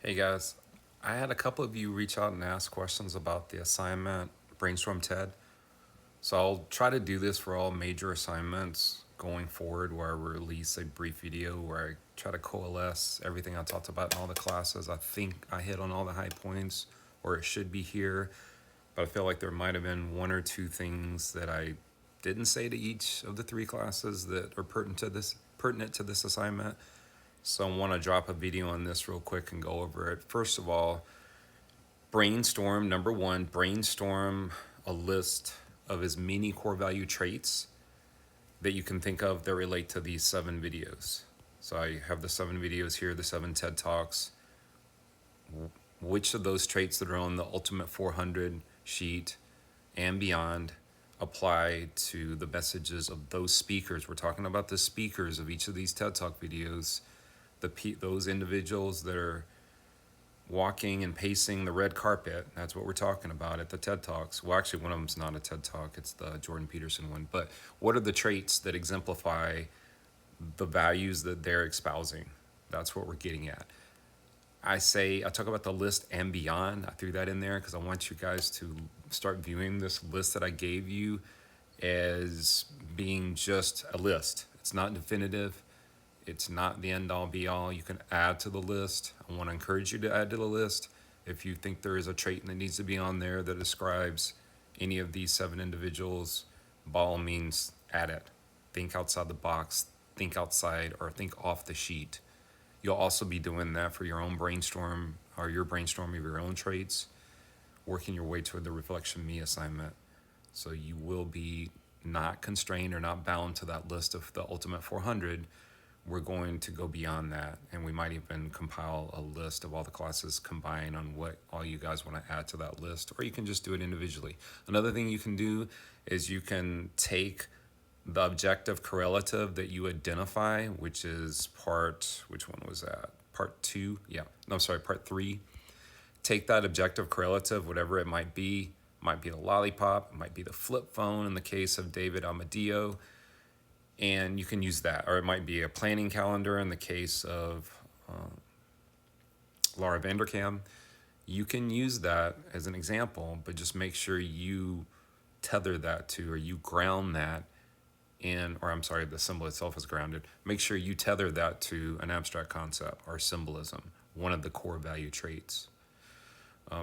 Hey guys, I had a couple of you reach out and ask questions about the assignment Brainstorm TED. So I'll try to do this for all major assignments going forward where I release a brief video where I try to coalesce everything I talked about in all the classes. I think I hit on all the high points, or it should be here, but I feel like there might have been one or two things that I didn't say to each of the three classes that are pertinent to this assignment. So I want to drop a video on this real quick and go over it. First of all, brainstorm, number one, brainstorm a list of as many core value traits that you can think of that relate to these 7 videos. So I have the 7 videos here, the 7 TED Talks. Which of those traits that are on the Ultimate 400 sheet and beyond apply to the messages of those speakers? We're talking about the speakers of each of these TED Talk videos, those individuals that are walking and pacing the red carpet. That's what we're talking about at the TED Talks. Well, actually, one of them's not a TED Talk. It's the Jordan Peterson one. But what are the traits that exemplify the values that they're espousing? That's what we're getting at. I talk about the list and beyond. I threw that in there because I want you guys to start viewing this list that I gave you as being just a list. It's not definitive. It's not the end all be all. You can add to the list. I want to encourage you to add to the list. If you think there is a trait that needs to be on there that describes any of these 7 individuals, by all means, add it. Think outside the box, think outside, or think off the sheet. You'll also be doing that for your own brainstorm or your brainstorm of your own traits, working your way toward the Reflection Me assignment. So you will be not constrained or not bound to that list of the Ultimate 400. We're going to go beyond that, and we might even compile a list of all the classes combined on what all you guys want to add to that list, or you can just do it individually. Another thing you can do is you can take the objective correlative that you identify, which is which one was that? Part 2? Yeah, no, sorry, part 3. Take that objective correlative, whatever it might be the lollipop, it might be the flip phone in the case of David Amadeo, and you can use that. Or it might be a planning calendar in the case of Laura Vanderkam. You can use that as an example, but just make sure you tether that to, or you ground that in, or I'm sorry, the symbol itself is grounded. Make sure you tether that to an abstract concept or symbolism, one of the core value traits.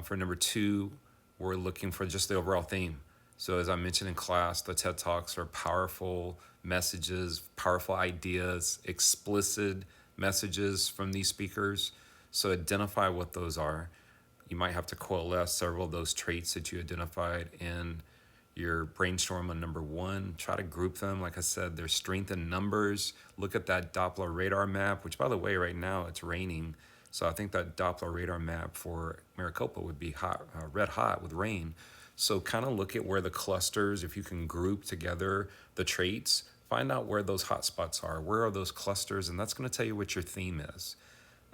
For number 2, we're looking for just the overall theme. So as I mentioned in class, the TED Talks are powerful messages, powerful ideas, explicit messages from these speakers. So identify what those are. You might have to coalesce several of those traits that you identified in your brainstorm on number 1. Try to group them. Like I said, there's strength in numbers. Look at that Doppler radar map, which, by the way, right now it's raining. So I think that Doppler radar map for Maricopa would be hot, red hot with rain. So kind of look at where the clusters, if you can group together the traits, find out where those hot spots are. Where are those clusters? And that's going to tell you what your theme is.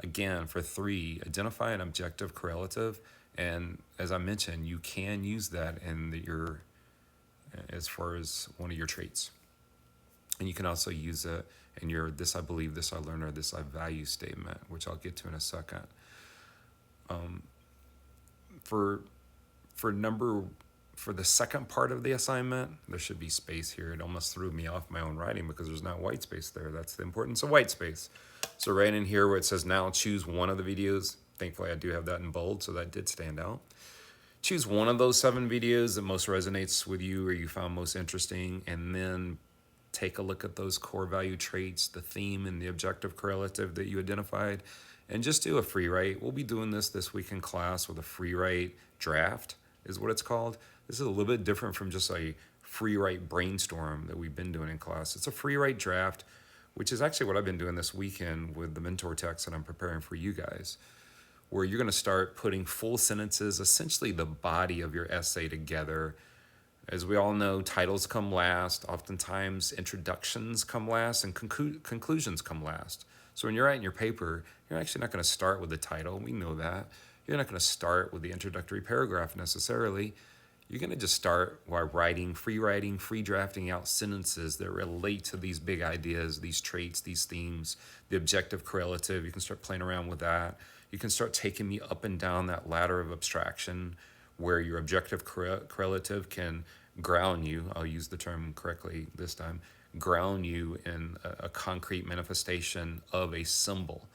Again, for 3, identify an objective correlative. And as I mentioned, you can use that in as far as one of your traits. And you can also use it in your this I believe, this I learn, or this I value statement, which I'll get to in a second. For the second part of the assignment, there should be space here. It almost threw me off my own writing because there's not white space there. That's the importance of white space. So right in here where it says now choose one of the videos, thankfully I do have that in bold, so that did stand out. Choose one of those 7 videos that most resonates with you or you found most interesting, and then take a look at those core value traits, the theme and the objective correlative that you identified, and just do a free write. We'll be doing this week in class with a free write draft is what it's called. This is a little bit different from just a free write brainstorm that we've been doing in class. It's a free write draft, which is actually what I've been doing this weekend with the mentor text that I'm preparing for you guys, where you're going to start putting full sentences, essentially the body of your essay together. As we all know, titles come last. Oftentimes, introductions come last and conclusions come last. So when you're writing your paper, you're actually not going to start with the title. We know that. You're not going to start with the introductory paragraph necessarily. you're going to just start by writing, free drafting out sentences that relate to these big ideas, these traits, these themes, the objective correlative. You can start playing around with that. You can start taking me up and down that ladder of abstraction where your objective correlative can ground you. I'll use the term correctly this time, ground you in a concrete manifestation of a symbol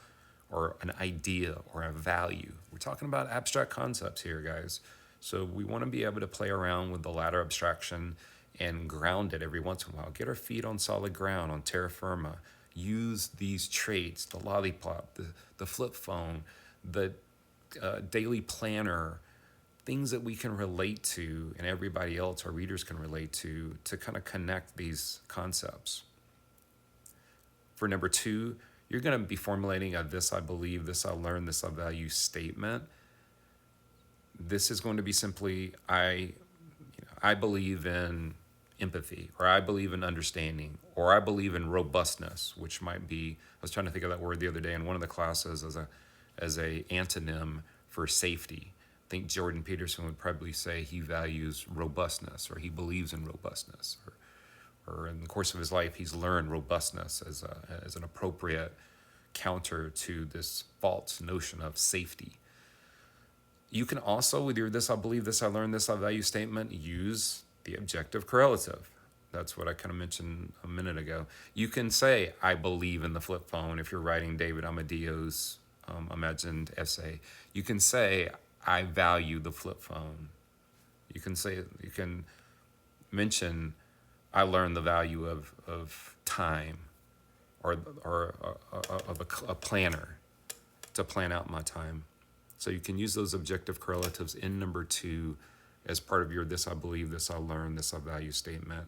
or an idea or a value. We're talking about abstract concepts here, guys. So we want to be able to play around with the ladder abstraction and ground it every once in a while. Get our feet on solid ground, on terra firma. Use these traits, the lollipop, the flip phone, the daily planner, things that we can relate to and everybody else, our readers can relate to kind of connect these concepts. For number 2, you're going to be formulating a this I believe, this I learn, this I value statement. This is going to be simply I believe in empathy, or I believe in understanding, or I believe in robustness, which might be, I was trying to think of that word the other day in one of the classes as a antonym for safety. I think Jordan Peterson would probably say he values robustness, or he believes in robustness, or in the course of his life he's learned robustness as an appropriate counter to this false notion of safety. You can also, with your this I believe, this I learn, this I value statement, use the objective correlative. That's what I kind of mentioned a minute ago. You can say, I believe in the flip phone if you're writing David Amadeo's imagined essay. You can say, I value the flip phone. You can mention, I learned the value of time, or of a planner to plan out my time. So you can use those objective correlatives in number 2 as part of your this I believe, this I learn, this I value statement.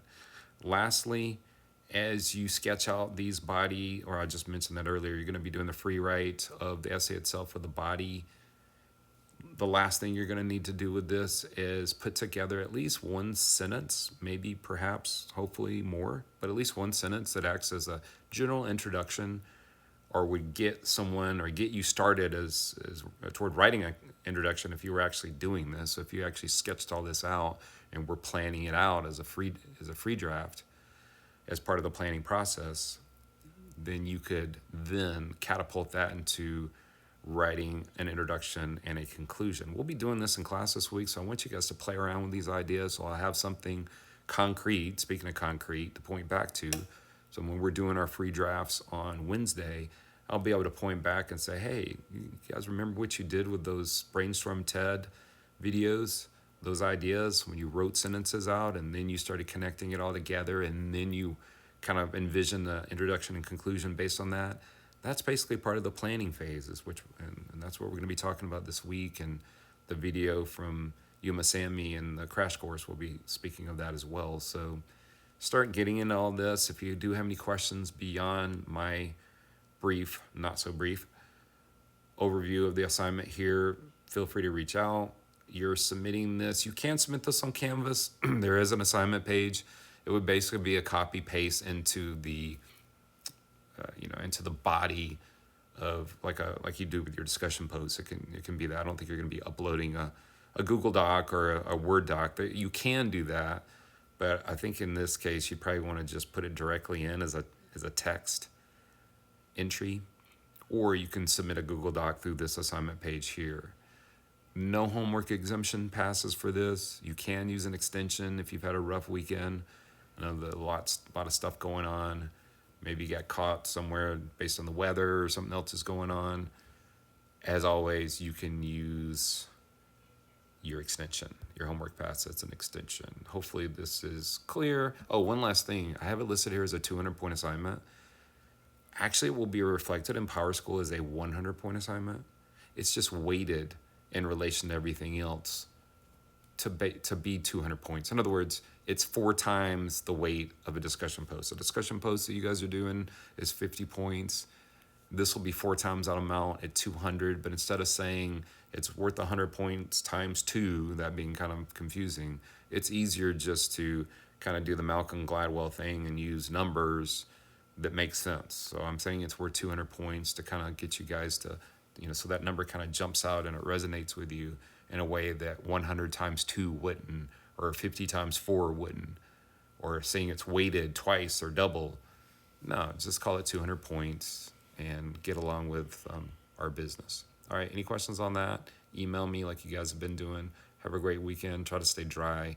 Lastly, as you sketch out these body, or I just mentioned that earlier, you're going to be doing the free write of the essay itself for the body. The last thing you're going to need to do with this is put together at least one sentence, maybe perhaps, hopefully more, but at least one sentence that acts as a general introduction, or would get someone or get you started as toward writing an introduction if you were actually doing this. So if you actually sketched all this out and were planning it out as a free draft as part of the planning process, then you could then catapult that into writing an introduction and a conclusion. We'll be doing this in class this week, so I want you guys to play around with these ideas so I'll have something concrete, speaking of concrete, to point back to. So when we're doing our free drafts on Wednesday, I'll be able to point back and say, hey, you guys remember what you did with those Brainstorm TED videos, those ideas, when you wrote sentences out and then you started connecting it all together and then you kind of envision the introduction and conclusion based on that? That's basically part of the planning phases, and that's what we're going to be talking about this week. And the video from Yuma Sammy and the crash course will be speaking of that as well. So start getting into all this. If you do have any questions beyond my brief, not so brief, overview of the assignment here, feel free to reach out. You're submitting this. You can submit this on Canvas. There is an assignment page. It would basically be a copy paste into the into the body of like you do with your discussion posts. It can be that. I don't think you're going to be uploading a Google Doc or a Word doc. You can do that, but I think in this case you probably want to just put it directly in as a text entry, or you can submit a Google Doc through this assignment page here. No homework exemption passes for this. You can use an extension if you've had a rough weekend. I know there's a lot of stuff going on. Maybe you got caught somewhere based on the weather or something else is going on. As always, you can use your extension. Your homework pass, it's an extension. Hopefully this is clear. Oh, one last thing. I have it listed here as a 200-point assignment. Actually, it will be reflected in PowerSchool as a 100-point assignment. It's just weighted in relation to everything else to be 200 points. In other words, it's 4 times the weight of a discussion post. A discussion post that you guys are doing is 50 points. This will be 4 times that amount at 200, but instead of saying it's worth 100 points times 2, that being kind of confusing, it's easier just to kind of do the Malcolm Gladwell thing and use numbers that make sense. So I'm saying it's worth 200 points to kind of get you guys to, so that number kind of jumps out and it resonates with you in a way that 100 times 2 wouldn't, or 50 times 4 wouldn't, or saying it's weighted twice or double. No, just call it 200 points and get along with our business. All right, any questions on that? Email me like you guys have been doing. Have a great weekend. Try to stay dry.